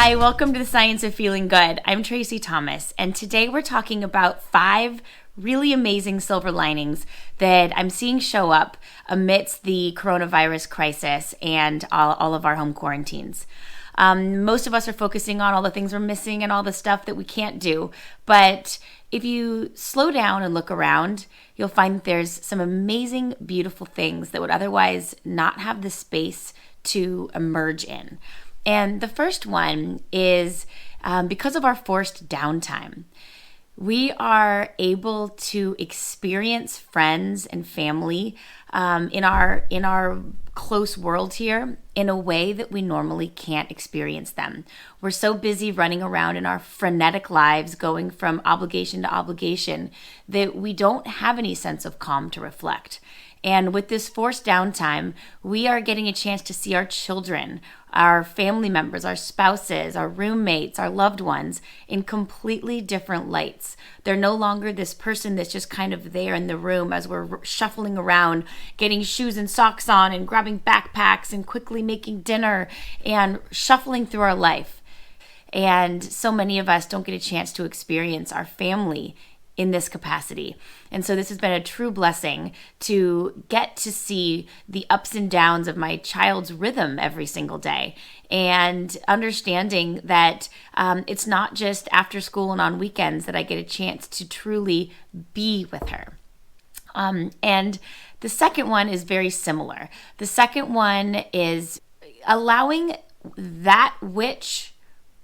Hi, welcome to the Science of Feeling Good. I'm Tracy Thomas, and today we're talking about 5 really amazing silver linings that I'm seeing show up amidst the coronavirus crisis and all of our home quarantines. Most of us are focusing on all the things we're missing and all the stuff that we can't do, but if you slow down and look around, you'll find that there's some amazing, beautiful things that would otherwise not have the space to emerge in. And the first one is because of our forced downtime, we are able to experience friends and family in our close world here in a way that we normally can't experience them. We're so busy running around in our frenetic lives, going from obligation to obligation, that we don't have any sense of calm to reflect. And with this forced downtime, we are getting a chance to see our children, our family members, our spouses, our roommates, our loved ones in completely different lights. They're no longer this person that's just kind of there in the room as we're shuffling around, getting shoes and socks on and grabbing backpacks and quickly making dinner and shuffling through our life. And so many of us don't get a chance to experience our family in this capacity. And so this has been a true blessing to get to see the ups and downs of my child's rhythm every single day, and understanding that it's not just after school and on weekends that I get a chance to truly be with her. And the second one is very similar. The second one is allowing that which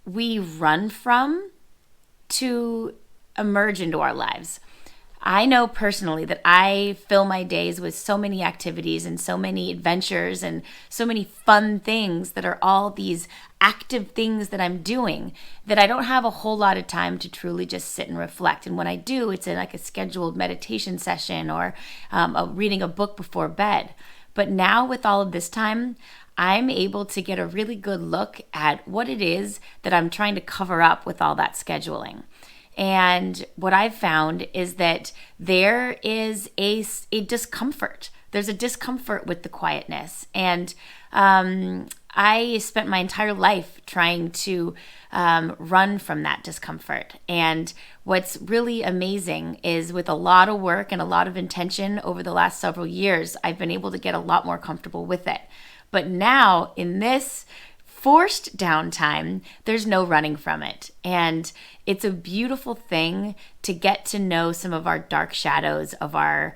we run from to emerge into our lives. I know personally that I fill my days with so many activities and so many adventures and so many fun things that are all these active things that I'm doing that I don't have a whole lot of time to truly just sit and reflect. And when I do, it's in like a scheduled meditation session or reading a book before bed. But now with all of this time, I'm able to get a really good look at what it is that I'm trying to cover up with all that scheduling. And what I've found is that there is a discomfort. There's a discomfort with the quietness. And I spent my entire life trying to run from that discomfort. And what's really amazing is with a lot of work and a lot of intention over the last several years, I've been able to get a lot more comfortable with it. But now in this forced downtime, there's no running from it. And it's a beautiful thing to get to know some of our dark shadows of our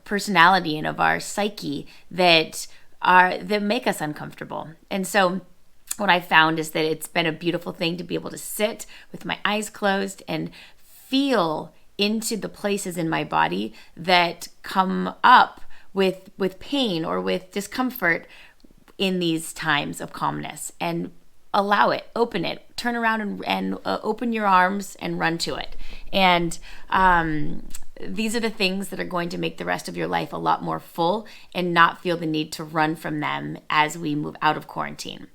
personality and of our psyche that make us uncomfortable. And so what I found is that it's been a beautiful thing to be able to sit with my eyes closed and feel into the places in my body that come up with pain or with discomfort in these times of calmness, and allow it, open it, turn around and open your arms and run to it. And these are the things that are going to make the rest of your life a lot more full and not feel the need to run from them as we move out of quarantine.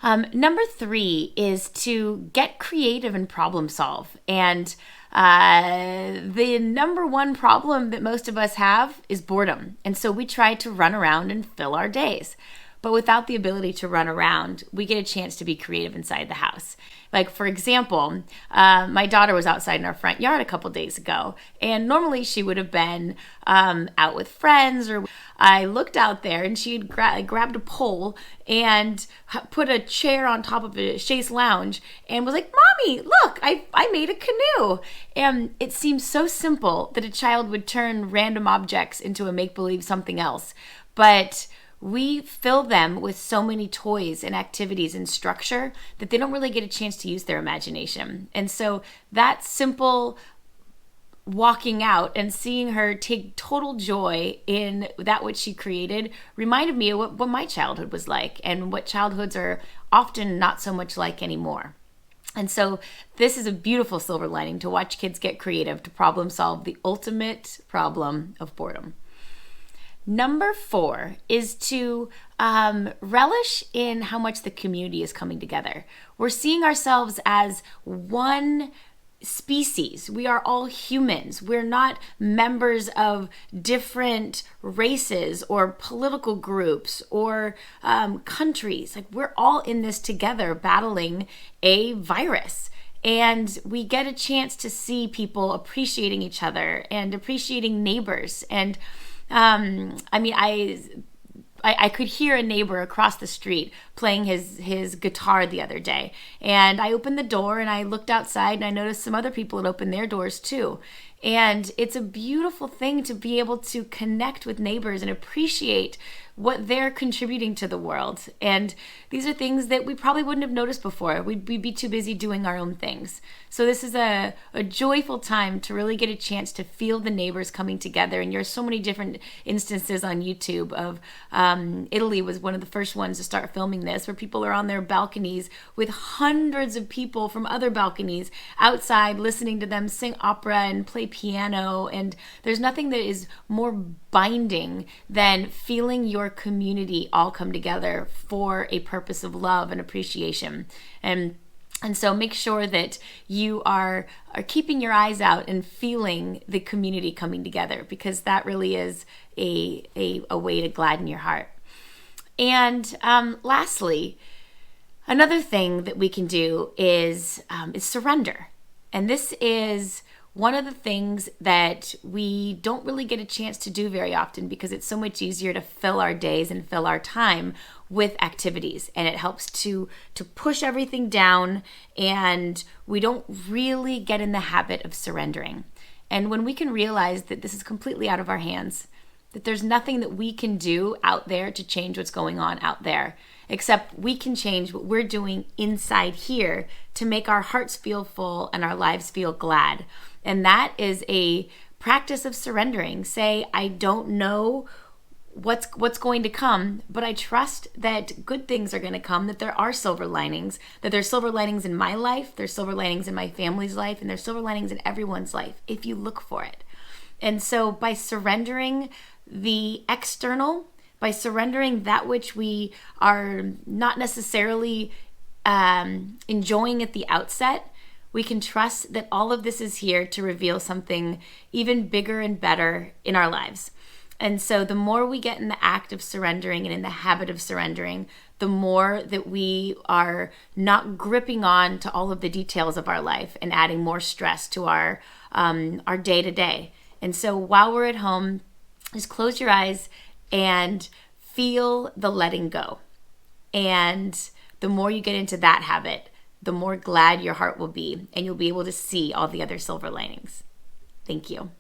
Number 3 is to get creative and problem solve. And the number one problem that most of us have is boredom. And so we try to run around and fill our days. But without the ability to run around, we get a chance to be creative inside the house. Like, for example, my daughter was outside in our front yard a couple days ago, and normally she would have been out with friends, or I looked out there and she had grabbed a pole and put a chair on top of a chaise lounge and was like, "Mommy, look, I made a canoe." And it seems so simple that a child would turn random objects into a make-believe something else. But we fill them with so many toys and activities and structure that they don't really get a chance to use their imagination. And so that simple walking out and seeing her take total joy in that which she created reminded me of what my childhood was like, and what childhoods are often not so much like anymore. And so this is a beautiful silver lining, to watch kids get creative to problem solve the ultimate problem of boredom. Number 4 is to relish in how much the community is coming together. We're seeing ourselves as one species. We are all humans. We're not members of different races or political groups or countries. Like, we're all in this together battling a virus. And we get a chance to see people appreciating each other and appreciating neighbors. And I could hear a neighbor across the street playing his guitar the other day. And I opened the door and I looked outside and I noticed some other people had opened their doors too. And it's a beautiful thing to be able to connect with neighbors and appreciate what they're contributing to the world. And these are things that we probably wouldn't have noticed before. We'd be too busy doing our own things. So this is a joyful time to really get a chance to feel the neighbors coming together. And there's so many different instances on YouTube of Italy was one of the first ones to start filming this, where people are on their balconies with hundreds of people from other balconies outside listening to them sing opera and play piano. And there's nothing that is more binding than feeling your community all come together for a purpose of love and appreciation. And so make sure that you are keeping your eyes out and feeling the community coming together, because that really is a way to gladden your heart. And lastly, another thing that we can do is surrender. And this is one of the things that we don't really get a chance to do very often, because it's so much easier to fill our days and fill our time with activities. And it helps to push everything down, and we don't really get in the habit of surrendering. And when we can realize that this is completely out of our hands, that there's nothing that we can do out there to change what's going on out there, except we can change what we're doing inside here to make our hearts feel full and our lives feel glad. And that is a practice of surrendering. Say, I don't know what's going to come, but I trust that good things are going to come, that there are silver linings, that there's silver linings in my life, there's silver linings in my family's life, and there's silver linings in everyone's life if you look for it. And so by surrendering the external, by surrendering that which we are not necessarily enjoying at the outset, we can trust that all of this is here to reveal something even bigger and better in our lives. And so the more we get in the act of surrendering and in the habit of surrendering, the more that we are not gripping on to all of the details of our life and adding more stress to our day-to-day. And so while we're at home, just close your eyes and feel the letting go. And the more you get into that habit, the more glad your heart will be, and you'll be able to see all the other silver linings. Thank you.